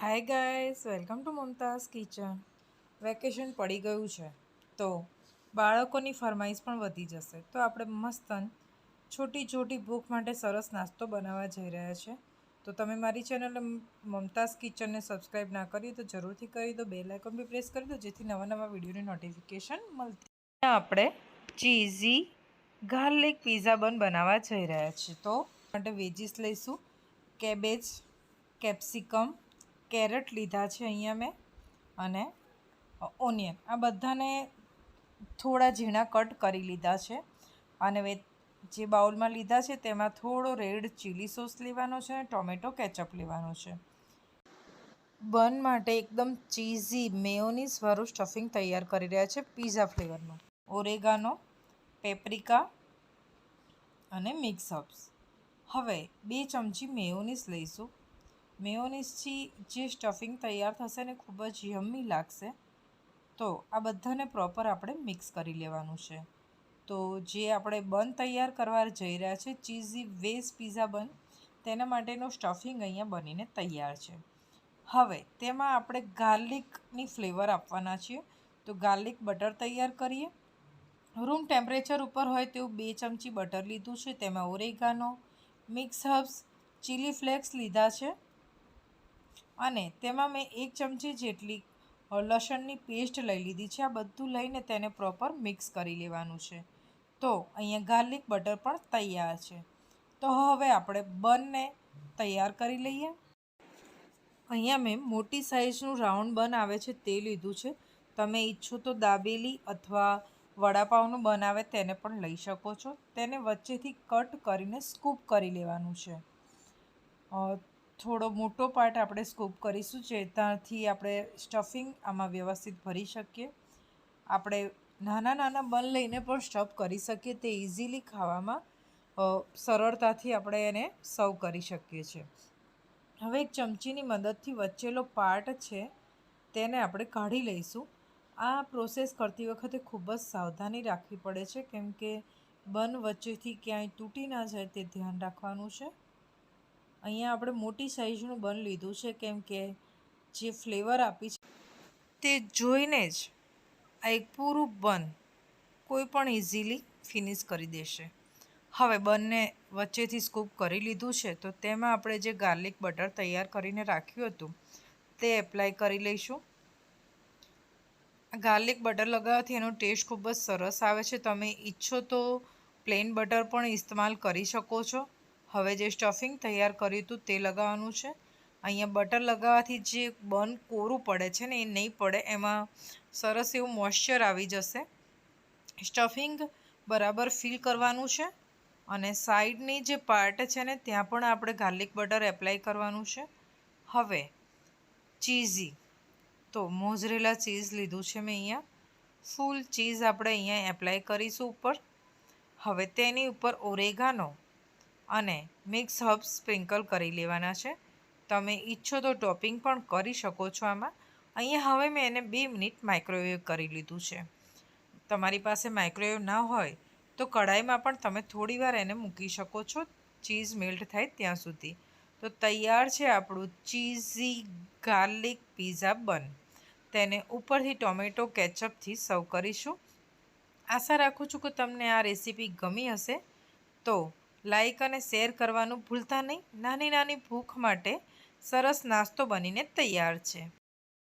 Hi guys, welcome to Mumtaz kitchen. Vacation પડી ગયું છે તો બાળકોની ફરમાઈશ પણ વધી જશે, તો આપણે મસ્તન છોટી ભૂખ માટે સરસ નાસ્તો બનાવવા જઈ રહ્યા છે. તો તમે મારી ચેનલ મમતાઝ કિચનને સબસ્ક્રાઈબ ના કરી તો જરૂરથી કરી દો, બેલ આઇકન બી પ્રેસ કરી દો જેથી નવા વિડીયોની નોટિફિકેશન મળતી. આપણે ચીઝી ગાર્લિક પિઝા બનાવવા જઈ રહ્યા છીએ. તો માટે વેજીસ લઈશું. કેબેજ, કેપ્સિકમ, કેરેટ લીધા છે અહીંયા મેં, અને ઓનિયન. આ બધાને થોડા ઝીણા કટ કરી લીધા છે. અને જે બાઉલમાં લીધા છે તેમાં થોડો રેડ ચીલી સોસ લેવાનો છે અને ટોમેટો કેચઅપ લેવાનો છે. બન માટે એકદમ ચીઝી મેયોનીઝવાળું સ્ટફિંગ તૈયાર કરી રહ્યા છે પિઝા ફ્લેવરનું. ઓરેગાનો, પેપ્રિકા અને મિક્સ હર્બ્સ. હવે 2 ચમચી મેયોનીઝ લઈશું. મેયોનીઝથી જે સ્ટફિંગ તૈયાર થશે ને ખૂબ જ યમ્મી લાગશે. તો આ બધાને પ્રોપર આપણે મિક્સ કરી લેવાનું છે. તો જે આપણે બન તૈયાર કરવા જઈ રહ્યા છે, ચીઝી વેજ પિઝા બન, તેના માટેનું સ્ટફિંગ અહીંયા બનીને તૈયાર છે. હવે તેમાં આપણે ગાર્લિકની ફ્લેવર આપવાના છીએ. તો ગાર્લિક બટર તૈયાર કરીએ. રૂમ ટેમ્પરેચર ઉપર હોય તેવું 2 ચમચી બટર લીધું છે. તેમાં oregano, mix herbs, chilli flakes લીધા છે અને તેમાં મેં 1 ચમચી જેટલી લસણની પેસ્ટ લઈ લીધી છે. આ બધું લઈને તેને પ્રોપર મિક્સ કરી લેવાનું છે. તો અહીંયા ગાર્લિક બટર પણ તૈયાર છે. તો હવે આપણે બનને તૈયાર કરી લઈએ. અહીંયા મેં મોટી સાઇઝનું રાઉન્ડ બન આવે છે તે લીધું છે. તમે ઈચ્છો તો દાબેલી અથવા વડાપાવનું બન આવે તેને પણ લઈ શકો છો. તેને વચ્ચેથી કટ કરીને સ્કૂપ કરી લેવાનું છે. થોડો મોટો પાર્ટ આપણે સ્કૂપ કરીશું જેનાથી આપણે સ્ટફિંગ આમાં વ્યવસ્થિત ભરી શકીએ. આપણે નાના બન લઈને પણ સ્ટફ કરી શકીએ. તે ઇઝીલી ખાવામાં સરળતાથી આપણે એને સર્વ કરી શકીએ છીએ. હવે એક ચમચીની મદદથી વચ્ચેલો પાર્ટ છે તેને આપણે કાઢી લઈશું. આ પ્રોસેસ કરતી વખતે ખૂબ જ સાવધાની રાખવી પડે છે, કેમ કે બન વચ્ચેથી ક્યાંય તૂટી ના જાય તે ધ્યાન રાખવાનું છે. અહીંયા આપણે મોટી સાઇઝનું બન લીધું છે, કેમ કે જે ફ્લેવર આપી છે તે જોઈને જ આ એક પૂરું બન કોઈ પણ ઇઝીલી ફિનિશ કરી દેશે. હવે બંને વચ્ચેથી સ્કૂપ કરી લીધું છે, તો તેમાં આપણે જે ગાર્લિક બટર તૈયાર કરીને રાખ્યું હતું તે એપ્લાય કરી લઈશું. ગાર્લિક બટર લગાવવાથી એનો ટેસ્ટ ખૂબ જ સરસ આવે છે. તમે ઈચ્છો તો પ્લેન બટર પણ ઇસ્તેમાલ કરી શકો છો. હવે જે સ્ટફિંગ તૈયાર કર્યું હતું તે લગાવવાનું છે. અહીંયા બટર લગાવવાથી જે બન કોરું પડે છે ને એ નહીં પડે, એમાં સરસ એવું મોઇશ્ચર આવી જશે. સ્ટફિંગ બરાબર ફિલ કરવાનું છે અને સાઈડની જે પાર્ટ છે ને ત્યાં પણ આપણે ગાર્લિક બટર એપ્લાય કરવાનું છે. હવે ચીઝી, તો મોઝરેલા ચીઝ લીધું છે મેં અહીંયા. ફૂલ ચીઝ આપણે અહીંયા એપ્લાય કરીશું ઉપર. હવે તેની ઉપર ઓરેગાનો અને મિક્સ હર્બ્સ સ્પ્રિંકલ કરી લેવાના છે. તમે ઈચ્છો તો ટોપિંગ પણ કરી શકો છો આમાં. અહીંયા હવે મેં એને 2 મિનિટ માઇક્રોવેવ કરી લીધું છે. તમારી પાસે માઇક્રોવેવ ના હોય તો કઢાઈમાં પણ તમે થોડીવાર એને મૂકી શકો છો, ચીઝ મેલ્ટ થાય ત્યાં સુધી. તો તૈયાર છે આપણું ચીઝી ગાર્લિક પિઝા બન. તેને ઉપરથી ટોમેટો કેચઅપથી સર્વ કરીશું. આશા રાખું છું કે તમને આ રેસીપી ગમી હશે. તો લાઈક અને શેર કરવાનું ભૂલતા નહીં. નાની ભૂખ માટે સરસ નાસ્તો બનીને તૈયાર છે.